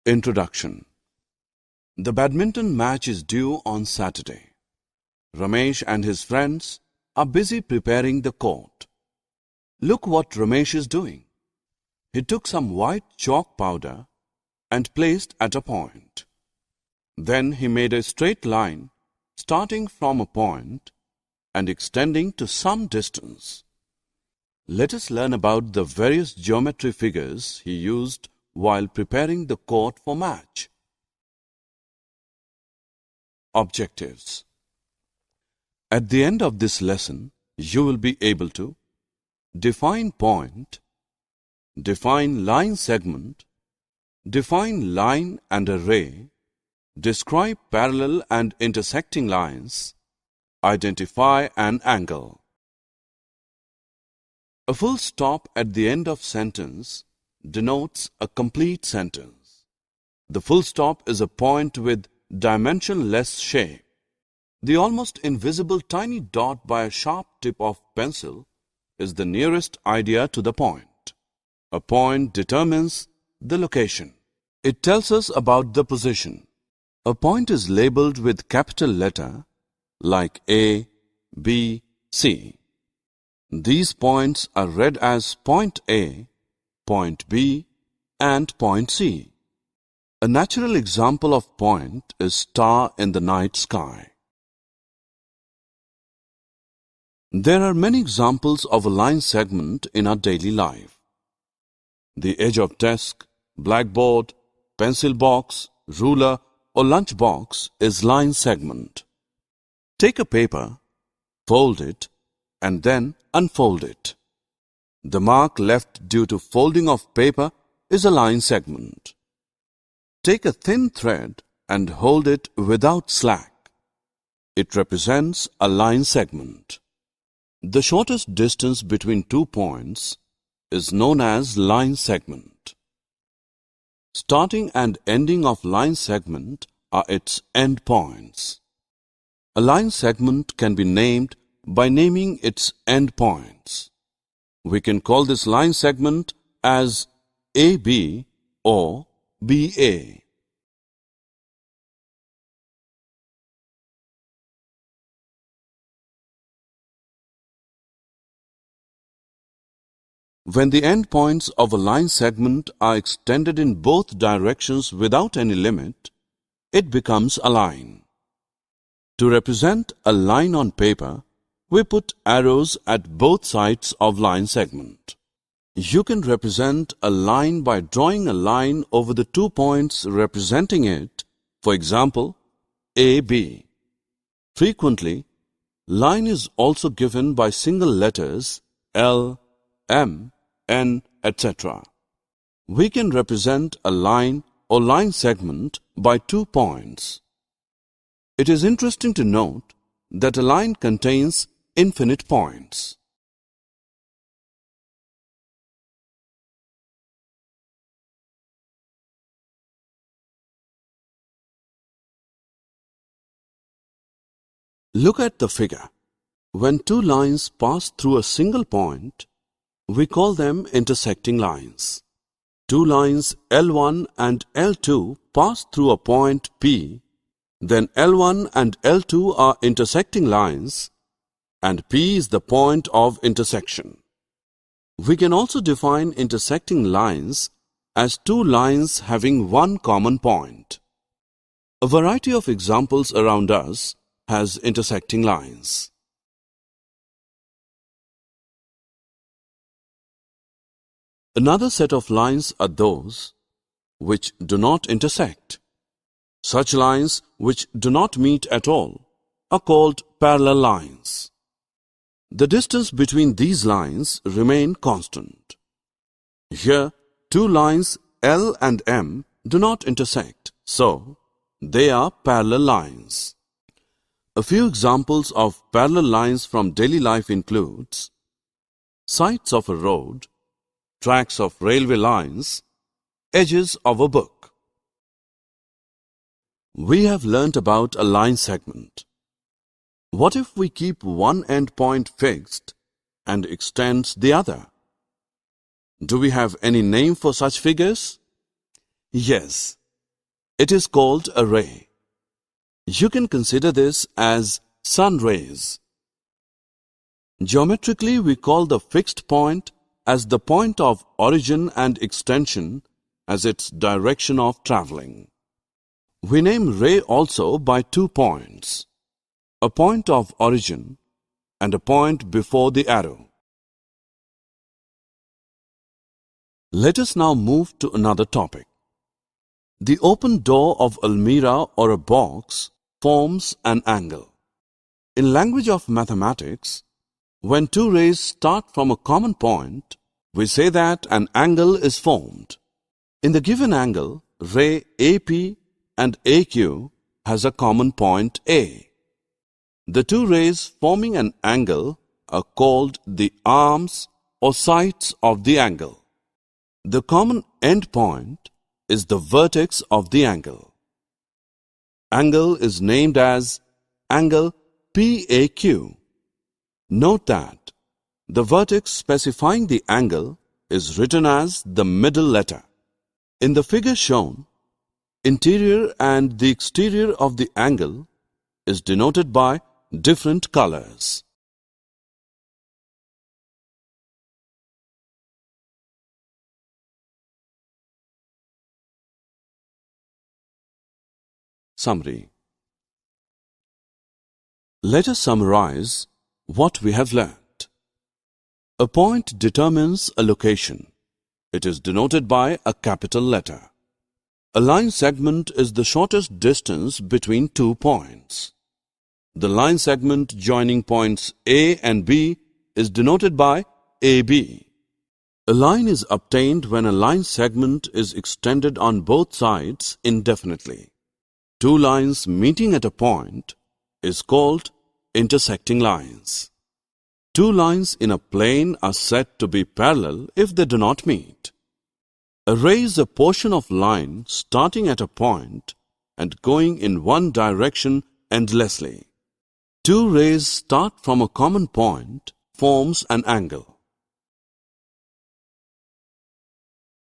Introduction. The badminton match is due on Saturday. Ramesh and his friends are busy preparing the court. Look what Ramesh is doing. He took some white chalk powder and placed at a point. Then he made a straight line starting from a point and extending to some distance. Let us learn about the various geometry figures he used while preparing the court for match. Objectives. At the end of this lesson, you will be able to define point, define line segment, define line and a ray, describe parallel and intersecting lines, identify an angle. A full stop at the end of sentence denotes a complete sentence. The full stop is a point with dimensionless shape. The almost invisible tiny dot by a sharp tip of pencil is the nearest idea to the point. A point determines the location. It tells us about the position. A point is labeled with capital letter like A, B, C. These points are read as point A, point B, and point C. A natural example of point is star in the night sky. There are many examples of a line segment in our daily life. The edge of desk, blackboard, pencil box, ruler, or lunch box is line segment. Take a paper, fold it, and then unfold it. The mark left due to folding of paper is a line segment. Take a thin thread and hold it without slack. It represents a line segment. The shortest distance between 2 points is known as line segment. Starting and ending of line segment are its end points. A line segment can be named by naming its end points. We can call this line segment as AB or BA. When the endpoints of a line segment are extended in both directions without any limit, it becomes a line. To represent a line on paper, we put arrows at both sides of line segment. You can represent a line by drawing a line over the 2 points representing it, for example, AB. Frequently, line is also given by single letters L, M, N, etc. We can represent a line or line segment by 2 points. It is interesting to note that a line contains infinite points. Look at the figure. When 2 lines pass through a single point, we call them intersecting lines. 2 lines L1 and L2 pass through a point P, then L1 and L2 are intersecting lines, and P is the point of intersection. We can also define intersecting lines as 2 lines having one common point. A variety of examples around us has intersecting lines. Another set of lines are those which do not intersect. Such lines which do not meet at all are called parallel lines. The distance between these lines remain constant. Here, 2 lines L and M do not intersect, so they are parallel lines. A few examples of parallel lines from daily life includes sides of a road, tracks of railway lines, edges of a book. We have learnt about a line segment. What if we keep one end point fixed and extends the other? Do we have any name for such figures? Yes, It is called a ray. You can consider this as sun rays. Geometrically, we call the fixed point as the point of origin and extension as its direction of traveling. We name ray also by 2 points, a point of origin and a point before the arrow. Let us now move to another topic. The open door of a mirror or a box forms an angle. In language of mathematics, when 2 rays start from a common point, we say that an angle is formed. In the given angle, ray AP and AQ has a common point A. The 2 rays forming an angle are called the arms or sides of the angle. The common end point is the vertex of the angle. Angle is named as angle PAQ. Note that the vertex specifying the angle is written as the middle letter. In the figure shown, interior and the exterior of the angle is denoted by different colors. Summary. Let us summarize what we have learnt. A point determines a location. It is denoted by a capital letter. A line segment is the shortest distance between 2 points. The line segment joining points A and B is denoted by AB. A line is obtained when a line segment is extended on both sides indefinitely. 2 lines meeting at a point is called intersecting lines. 2 lines in a plane are said to be parallel if they do not meet. A ray is a portion of line starting at a point and going in one direction endlessly. 2 rays start from a common point forms an angle.